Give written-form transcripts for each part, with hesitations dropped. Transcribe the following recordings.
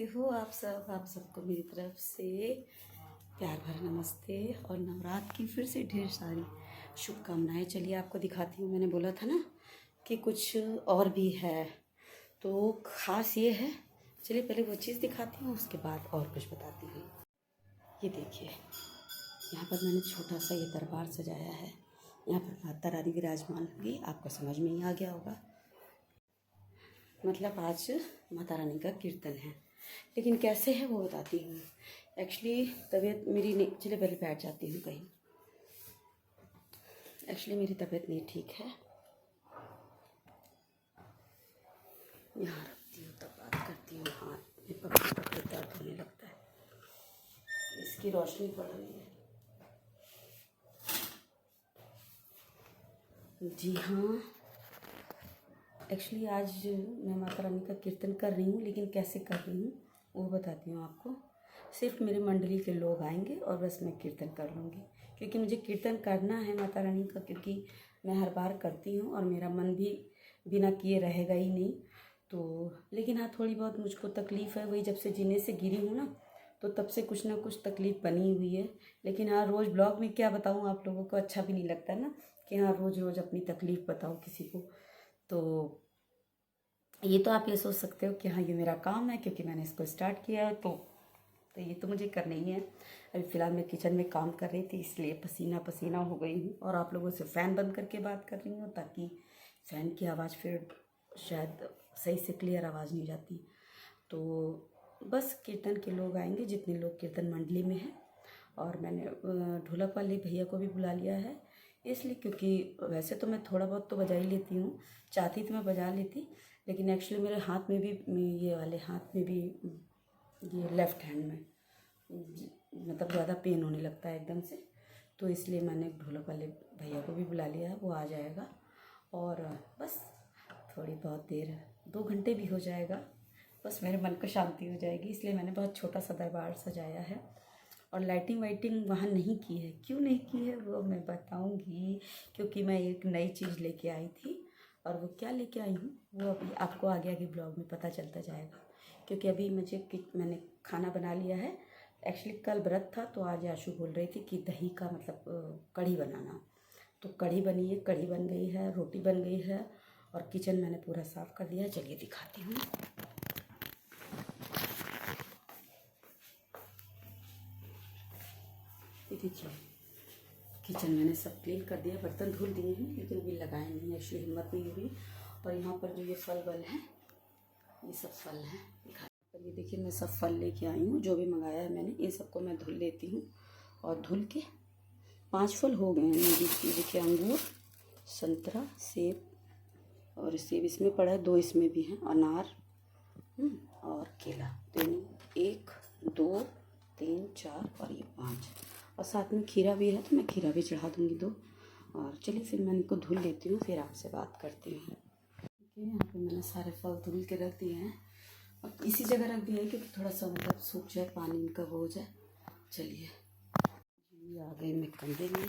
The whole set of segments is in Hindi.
हो आप सबको मेरी तरफ से प्यार भरा नमस्ते और नवरात्र की फिर से ढेर सारी शुभकामनाएं। चलिए आपको दिखाती हूँ। मैंने बोला था ना कि कुछ और भी है, तो ख़ास ये है। चलिए पहले वो चीज़ दिखाती हूँ, उसके बाद और कुछ बताती हूँ। ये देखिए, यहाँ पर मैंने छोटा सा ये दरबार सजाया है। यहाँ पर माता रानी विराजमान होगी, आपको समझ में ही आ गया होगा। मतलब आज माता रानी का कीर्तन है, लेकिन कैसे है वो बताती हूँ। एक्चुअली तबीयत मेरी नहीं, चलिए पहले बैठ जाती हूँ कहीं। एक्चुअली मेरी तबीयत नहीं ठीक है, यहाँ रखती हूँ तब बात करती हूँ। हाथ में पकड़ पकड़ दर्द होने लगता है, इसकी रोशनी पड़ रही है। जी हाँ, एक्चुअली आज मैं माता रानी का कीर्तन कर रही हूँ, लेकिन कैसे कर रही हूँ वो बताती हूँ आपको। सिर्फ मेरे मंडली के लोग आएंगे और बस मैं कीर्तन कर लूँगी, क्योंकि मुझे कीर्तन करना है माता रानी का, क्योंकि मैं हर बार करती हूँ और मेरा मन भी बिना किए रहेगा ही नहीं। तो लेकिन हाँ, थोड़ी बहुत मुझको तकलीफ़ है, वही जब से जीने से गिरी हूँ ना, तो तब से कुछ ना कुछ तकलीफ़ बनी हुई है। लेकिन हाँ, रोज़ ब्लॉग में क्या बताऊँ आप लोगों को, अच्छा भी नहीं लगता ना कि हाँ रोज़ रोज़ अपनी तकलीफ़ बताओ किसी को। तो ये तो आप ये सोच सकते हो कि हाँ ये मेरा काम है, क्योंकि मैंने इसको स्टार्ट किया है, तो ये तो मुझे करना ही है। अभी फ़िलहाल मैं किचन में काम कर रही थी, इसलिए पसीना पसीना हो गई हूँ और आप लोगों से फ़ैन बंद करके बात कर रही हूँ, ताकि फ़ैन की आवाज़ फिर शायद सही से क्लियर आवाज़ नहीं जाती। तो बस कीर्तन के लोग आएंगे, जितने लोग कीर्तन मंडली में हैं। और मैंने ढोलक वाले भैया को भी बुला लिया है, इसलिए क्योंकि वैसे तो मैं थोड़ा बहुत तो बजा ही लेती हूँ, चाहती तो मैं बजा लेती, लेकिन एक्चुअली मेरे हाथ में भी, ये वाले हाथ में भी, ये लेफ़्ट हैंड में मतलब ज़्यादा पेन होने लगता है एकदम से। तो इसलिए मैंने ढोलक वाले भैया को भी बुला लिया है, वो आ जाएगा और बस थोड़ी बहुत देर, 2 घंटे भी हो जाएगा, बस मेरे मन को शांति हो जाएगी। इसलिए मैंने बहुत छोटा सा दरबार सजाया है और लाइटिंग वाइटिंग वहाँ नहीं की है। क्यों नहीं की है वो मैं बताऊँगी, क्योंकि मैं एक नई चीज़ लेके आई थी, और वो क्या लेके आई हूँ वो अभी आपको आगे आगे ब्लॉग में पता चलता जाएगा। क्योंकि अभी मैंने खाना बना लिया है। एक्चुअली कल व्रत था, तो आज आशु बोल रही थी कि दही का मतलब कढ़ी बनाना, तो कढ़ी बनी है, कढ़ी बन गई है, रोटी बन गई है और किचन मैंने पूरा साफ़ कर दिया है। चलिए दिखाती हूँ। देखिए, किचन मैंने सब क्लीन कर दिया, बर्तन धुल दिए हैं, लेकिन अभी लगाए नहीं, एक्चुअली हिम्मत नहीं हुई। और यहाँ पर जो ये फल वल हैं, ये सब फल हैं, ये देखिए मैं सब फल लेके आई हूँ, जो भी मंगाया है मैंने, ये सबको मैं धुल लेती हूँ। और धुल के 5 फल हो गए हैं मेरी। देखिए अंगूर, संतरा, सेब, और सेब इसमें पड़ा है, 2 इसमें भी हैं, अनार और केला। तो 1 2 3 4 और ये 5, और साथ में खीरा भी है, तो मैं खीरा भी चढ़ा दूँगी 2। और चलिए फिर मैं इनको धुल लेती हूँ, फिर आपसे बात करती हूँ। देखिए यहाँ पे मैंने सारे फल धुल के रख दिए हैं, अब इसी जगह रख दिए हैं क्योंकि थोड़ा सा मतलब सूख जाए, पानी इनका वो हो जाए। चलिए ये आ गई मैं कमरे में,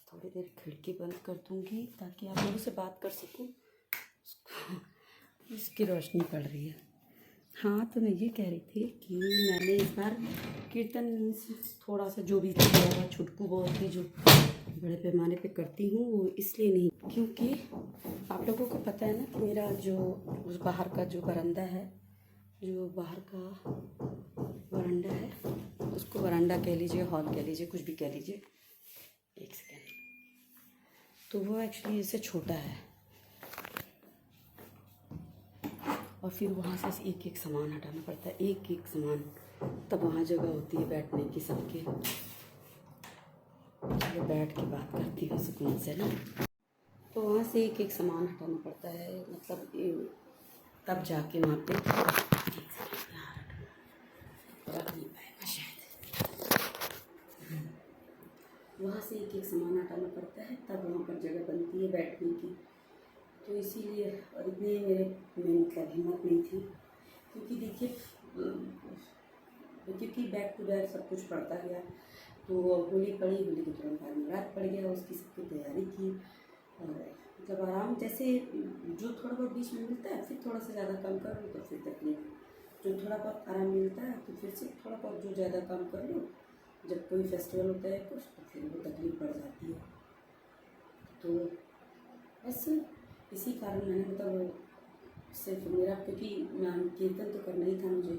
थोड़ी देर खिड़की बंद कर दूँगी ताकि आप लोगों से बात कर सकूँ। इसकी रोशनी पड़ रही है। हाँ, तो मैं ये कह रही थी कि मैंने इस बार कीर्तन थोड़ा सा जो भी थोड़ा छुटकू बहुत ही जो बड़े पैमाने पे करती हूँ, वो इसलिए नहीं, क्योंकि आप लोगों को पता है ना कि मेरा जो बाहर का जो बरामदा है, जो बाहर का वरांडा है, उसको वरांडा कह लीजिए, हॉल कह लीजिए, कुछ भी कह लीजिए, 1 सेकेंड, तो वो एक्चुअली इससे छोटा है। और फिर वहाँ से एक एक सामान हटाना पड़ता है, एक एक सामान, तब वहाँ जगह होती है बैठने की सबके। चलो बैठ के बात करती हूँ सुकून से ना। तो वहाँ से एक एक सामान हटाना पड़ता है, मतलब तब जाके वहाँ पे रख नहीं पाएगा शायद। वहाँ से एक एक सामान हटाना पड़ता है, तब वहाँ पर जगह बनती है बैठने की। तो इसीलिए, और इतनी मेरे में मतलब हिम्मत नहीं थी, क्योंकि देखिए क्योंकि बैक टू बैक सब कुछ पड़ता गया। तो होली पड़ी, होली के तुरंत बाद नवरात्र पड़ गया, उसकी सबकी तैयारी की, और मतलब आराम जैसे जो थोड़ा बहुत बीच में मिलता है, फिर थोड़ा सा ज़्यादा कम करो तो फिर तकलीफ जो थोड़ा बहुत आराम मिलता है तो फिर से थोड़ा बहुत जो ज़्यादा काम कर लो, जब कोई फेस्टिवल होता है कुछ तो फिर वो तकलीफ पड़ जाती है। तो बस इसी कारण मैंने मतलब सिर्फ मेरा, क्योंकि कीर्तन तो करना ही था मुझे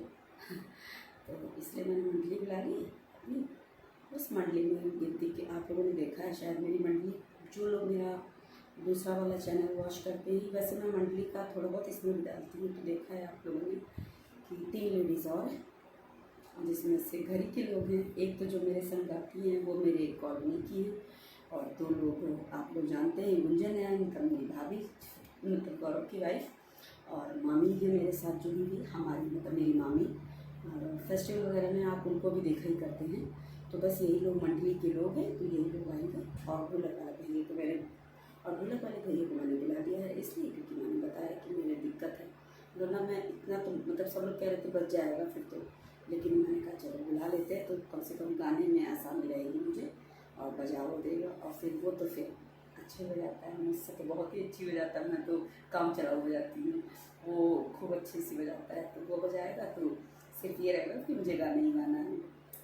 तो इसलिए मैंने मंडली बुला ली अपनी। बस मंडली में गिनती के आप लोगों ने देखा है शायद मेरी मंडली, जो लोग मेरा दूसरा वाला चैनल वॉच करते हैं, वैसे मैं मंडली का थोड़ा बहुत इसमें भी डालती हूँ। तो देखा है आप लोगों ने कि 3 लेडीज़ और हैं, जिसमें से घर ही के लोग हैं। एक तो जो मेरे संग गाती हैं वो मेरे कॉलोनी की हैं, और 2 लोग आप लोग जानते हैं, गुंजन है इनका मेरी भाभी, मतलब गौरव की वाइफ, और मामी है मेरे साथ जुड़ी हुई, हमारी मतलब मेरी मामी। फेस्टिवल वगैरह में आप उनको भी देखा ही करते हैं। तो बस यही लोग मंडली के लोग हैं, तो यही लोग आएंगे। और ढोलक वाला भैया को मैंने बुला दिया है इसलिए क्योंकि मैंने बताया कि मेरे दिक्कत है, वरना मैं इतना तो मतलब सब लोग कह रहे थे बच जाएगा फिर तो, लेकिन मैंने कहा चलो बुला लेते हैं तो कम से कम गाने में आसानी रहेगी मुझे, और बजाओ देगा, और फिर वो तो फिर अच्छे हो जाता है, मुझसे तो बहुत ही अच्छी हो जाता है, मैं तो काम चलाऊ हो जाती हूँ, वो खूब अच्छी सी बजाता है। तो वो बजाएगा तो सिर्फ ये रहेगा कि मुझे गाना ही गाना है,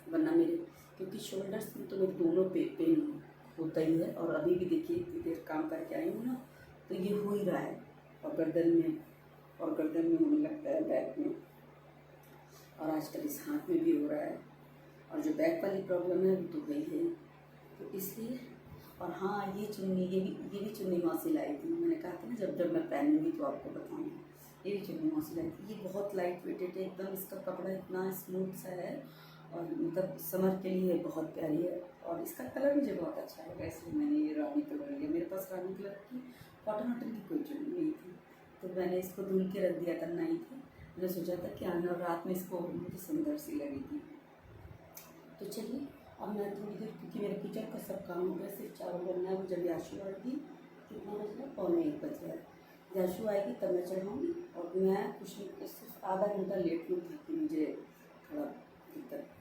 वरना मेरे क्योंकि शोल्डर्स में तो मेरे दोनों पेन होता ही है। और अभी भी देखिए इतनी देर काम करके आई हूँ ना, तो ये हो ही रहा है, और गर्दन में होने लगता है, बैक में, और आजकल इस हाथ में भी हो रहा है। और जो बैक वाली प्रॉब्लम है वो तो गई है, तो इसलिए। और हाँ, ये भी चुन्नी मौसी लाई थी, मैंने कहा था ना जब मैं पहनूंगी तो आपको बताऊंगी। ये भी चुन्नी मौसी लाई थी, ये बहुत लाइट वेटेड है एकदम, इसका कपड़ा इतना स्मूथ सा है, और मतलब समर के लिए बहुत प्यारी है, और इसका कलर मुझे बहुत अच्छा लगा, इसलिए मैंने ये रानी कलर लिया। मेरे पास रानी कलर की कॉटन वॉटन की कोई चुन्नी नहीं थी, तो मैंने इसको धुल के रख दिया था, नहीं थी। मैंने सोचा था कि आना और रात में इसको मुझे सुंदर सी लगेगी। तो चलिए अब मैं थोड़ी देर, क्योंकि मेरे किचन का सब काम हो गया, सिर्फ चावल बनना है। वो जब याशु आएगी, कितना बज रहा है, 12:45 बज रहा है, याशु आएगी तब मैं चढ़ाऊँगी। और मैं कुछ नहीं, सिर्फ आधा घंटा लेट लूँ ताकि मुझे थोड़ा दिक्कत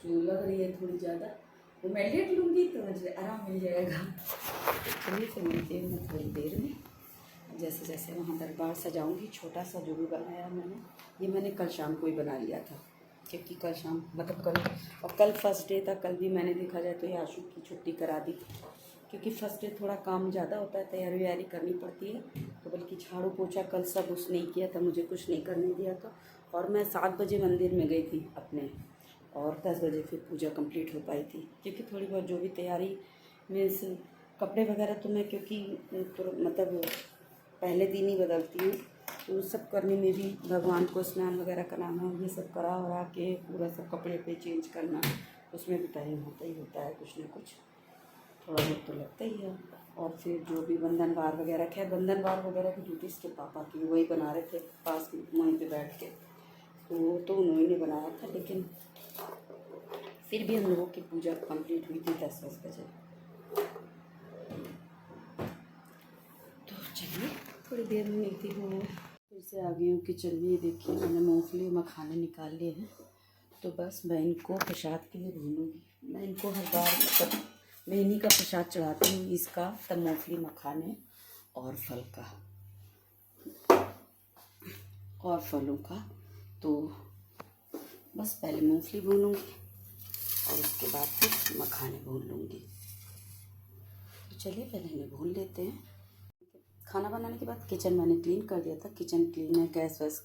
जो लग रही है थोड़ी ज़्यादा, वो मैं लेट लूँगी तो मुझे आराम मिल जाएगा। चलिए फिर मिलती हूँ मैं थोड़ी देर में, जैसे जैसे वहाँ दरबार सजाऊँगी। छोटा सा जो भी बनाया मैंने, ये मैंने कल शाम को ही बना लिया था, क्योंकि कल शाम मतलब कल फर्स्ट डे था। कल भी मैंने देखा जाए तो याशु की छुट्टी करा दी, क्योंकि फर्स्ट डे थोड़ा काम ज़्यादा होता है, तैयारी व्यारी करनी पड़ती है। तो बल्कि झाड़ू पोछा कल सब उसने ही किया था, मुझे कुछ नहीं करने दिया था। और मैं 7 बजे मंदिर में गई थी अपने, और 10 बजे फिर पूजा कंप्लीट हो पाई थी, क्योंकि थोड़ी बहुत जो भी तैयारी मीन्स कपड़े वगैरह तो मैं, क्योंकि तो मतलब पहले दिन ही बदलती हूँ, तो सब करने में भी भगवान को स्नान वगैरह कराना, ये सब करा वरा के पूरा सब कपड़े पे चेंज करना, उसमें भी टाइम होता ही होता है, कुछ ना कुछ थोड़ा बहुत तो लगता ही है। और फिर जो भी बंधनवार वगैरह, खैर बंधनवार वगैरह की ड्यूटी इसके पापा की, वही बना रहे थे पास में वहीं पे बैठ के, तो वो तो उन्होंने बनाया था, लेकिन फिर भी हम लोगों की पूजा कंप्लीट हुई थी 10 बजे। तो चलिए थोड़ी देर में मिलती हूँ। फिर से आ गई हूँ किचन में। देखिए मैंने मूँगफली मखाने निकाल लिए हैं, तो बस मैं इनको प्रसाद के लिए भूनूँगी। मैं इनको हर बार मतलब मैं इन्हीं का प्रसाद चढ़ाती हूँ, इसका, तब मूँगफली मखाने और फल का और फलों का। तो बस पहले मूँगफली भूनूँगी और उसके बाद फिर मखाने भून लूँगी। तो चलिए पहले इन्हें भून लेते हैं। खाना बनाने के बाद किचन मैंने क्लीन कर दिया था, किचन क्लीन है, गैस वैस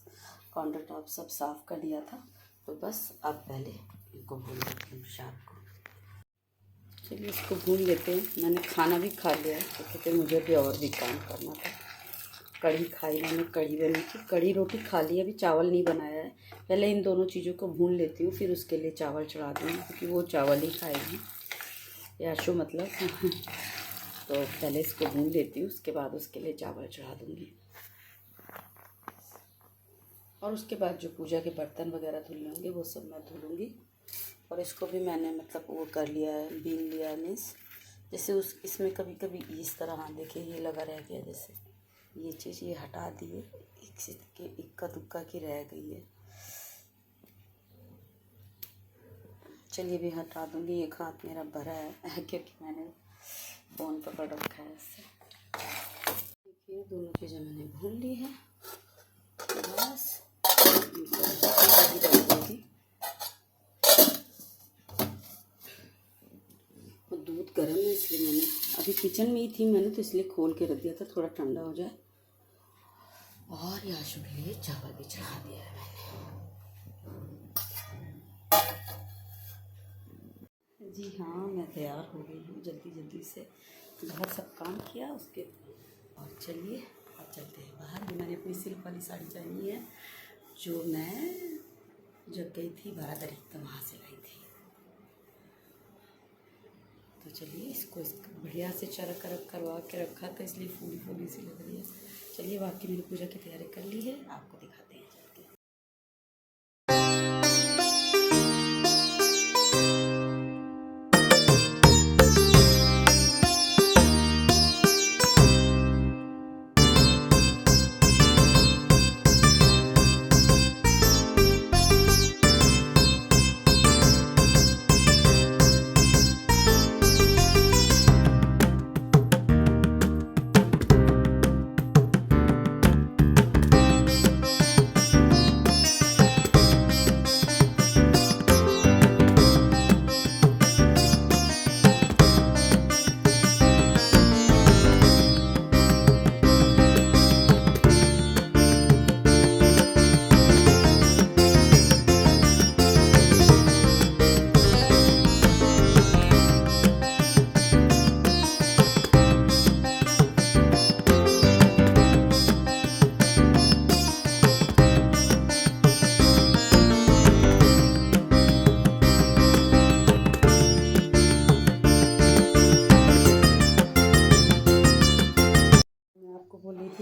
काउंटर टॉप सब साफ़ कर दिया था। तो बस अब पहले इनको भून लेते हैं प्रसाद को। चलिए इसको भून लेते हैं। मैंने खाना भी खा लिया है, तो कहते मुझे भी और भी काम करना था। कढ़ी खाई मैंने, कढ़ी बनी थी, कढ़ी रोटी खा ली, अभी चावल नहीं बनाया है। पहले इन दोनों चीज़ों को भून लेती हूँ, फिर उसके लिए चावल चढ़ा दूँगी, क्योंकि वो चावल ही खाएगी याशु मतलब तो पहले इसको भून लेती हूँ, उसके बाद उसके लिए चावल चढ़ा दूँगी। और उसके बाद जो पूजा के बर्तन वगैरह धुलने होंगे वो सब मैं धुलूँगी। और इसको भी मैंने मतलब वो कर लिया है, बीन लिया है, मीन्स जैसे इसमें कभी कभी इस तरह, हाँ देखिए ये लगा रह गया, जैसे ये चीज़ ये हटा दिए, इक्का दुक्का की रह गई है। चलिए भी हटा दूँगी। एक हाथ मेरा भरा है क्योंकि मैंने फ़ोन पकड़ रखा है इससे। देखिए दोनों चीज़ें मैंने भून ली है, बस दूध गर्म है इसलिए मैंने अभी किचन में ही थी, मैंने तो इसलिए खोल के रख दिया था थोड़ा ठंडा हो जाए। और याशु के लिए चावल भी चढ़ा दिया है मैंने। जी हाँ, मैं तैयार हो गई हूँ, जल्दी जल्दी से बाहर सब काम किया उसके। और चलिए अब चलते हैं बाहर। मैंने अपनी सिल्क वाली साड़ी पहनी है जो मैं जब गई थी 12 तारीख तो वहाँ से लाई थी। तो चलिए इसको बढ़िया से चरक करवा के रखा था, इसलिए फूली फूली सी लग रही है। चलिए बाकी मैंने पूजा की तैयारी कर ली है, आपको दिखाते हैं चल के।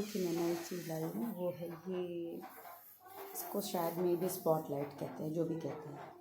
कि मैं नई चीज़ लाई हूँ, वो है ये, इसको शायद मे बी स्पॉटलाइट कहते हैं, जो भी कहते हैं।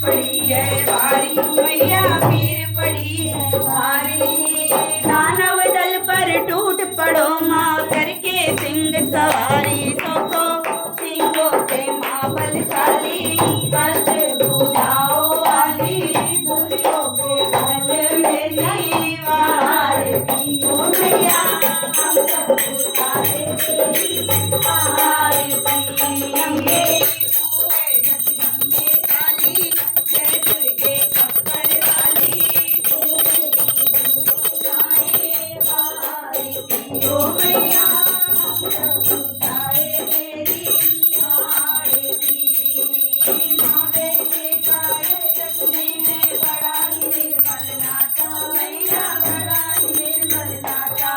पड़ी है भारी, मैया पीर पड़ी है भारी। दानव दल पर टूट पड़ो माँ करके सिंह सवारी, सो सिंहों से माँ बलशाली, कष्ट बुझाओ वाली, दुखियों के भल मेरी आरती। ओ मैया हम सब उतारे तेरी आरती। अम्बे तू है जगदम्बे काली, जय दुर्गे खप्पर वाली, तेरी दुर्गाए आरती। ओ मैया हम सब उतारे तेरी आरती। माँ बेटे का ये जग में बड़ा ही निर्मल नाता, मैया बड़ा ही निर्मल नाता।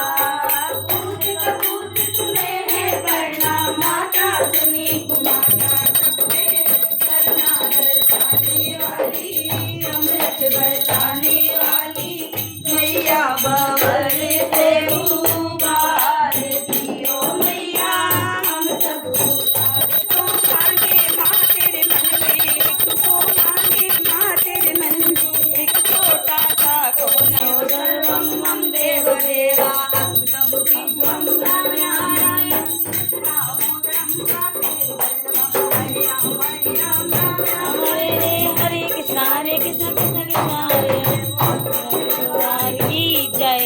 पूत कपूत तुम्हें है करना, माता सुनी माता सबके करना दर्शाने वाली, अमृत बरसाने वाली, मैया बाबर से उबार दियो। मैया हम सब उतारे तो मांगे माँ तेरे मन में, एक तो मांगे माँ तेरे मन में, एक छोटा सा कोना सर्वं मम देव देवा, अद्भुतम विश्वं नारायण दामोदरम कार्तिकेय वल्लभम, हरे राम राम राम हरे हरे, कृष्ण कृष्ण कृष्ण हरे हरे की जय।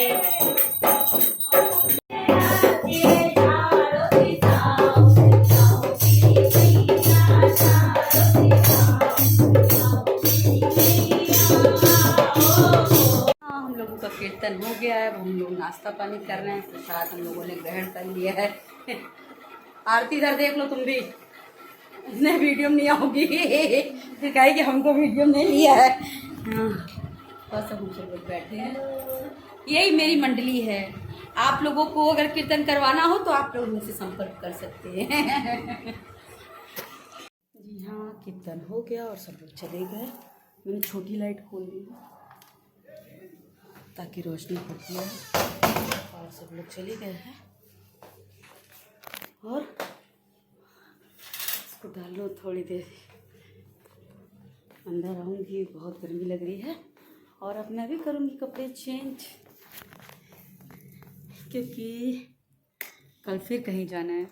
हम लोगों का कीर्तन हो गया है, अब हम लोग नाश्ता पानी कर रहे हैं, प्रसाद हम लोगों ने ग्रहण कर लिया है। आरती इधर देख लो तुम भी, नहीं वीडियो में नहीं आओगी फिर कहे कि हमको वीडियो नहीं लिया है। हाँ बस हम सब लोग बैठे हैं, यही मेरी मंडली है। आप लोगों को अगर कीर्तन करवाना हो तो आप लोग मुझसे संपर्क कर सकते हैं। जी हाँ, कीर्तन हो गया और सब लोग चले गए। मैंने छोटी लाइट खोल दी ताकि रोशनी पड़ती है, और सब लोग चले गए हैं। और इसको डाल लो, थोड़ी देर अंदर रहूँगी, बहुत गर्मी लग रही है। और अब मैं भी करूँगी कपड़े चेंज, क्योंकि कल फिर कहीं जाना है।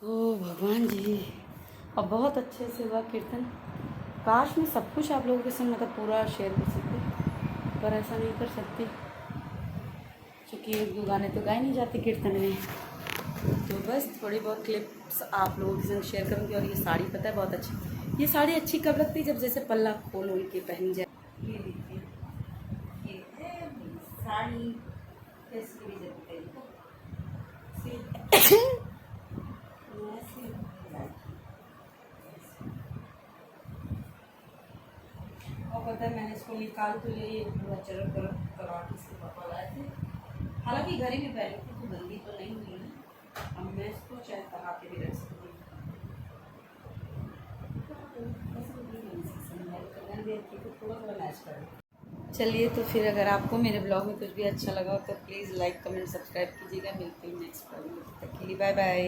ओ भगवान जी, और बहुत अच्छे से हुआ कीर्तन। काश मैं सब कुछ आप लोगों के संग मतलब पूरा शेयर कर सकती, पर ऐसा नहीं कर सकती क्योंकि एक दो गाने तो गाए नहीं जाते कीर्तन में। तो बस थोड़ी बहुत क्लिप्स आप लोगों के संग शेयर करूँगी। और ये साड़ी पता है बहुत अच्छी, ये साड़ी अच्छी कब लगती है जब जैसे पल्ला खोल ओल के पहन जाए। ये देखिए, ये है मेरी साड़ी, कैसी भी जगह पता है मैंने इसको निकाल तो लिया, ये पूरा चरक करवा के इसके पापा लाए थे। हालांकि घर ही में पहनी थी तो गंदी तो नहीं हुई है। अब मैं इसको चाहे कहा के भी रख सकती हूँ, थोड़ा थोड़ा मैच कर। चलिए तो फिर अगर आपको मेरे ब्लॉग में कुछ भी अच्छा लगा हो तो प्लीज़ लाइक कमेंट सब्सक्राइब कीजिएगा। मिलते हैं नेक्स्ट ब्लॉग में, तब तक के लिए बाय बाय।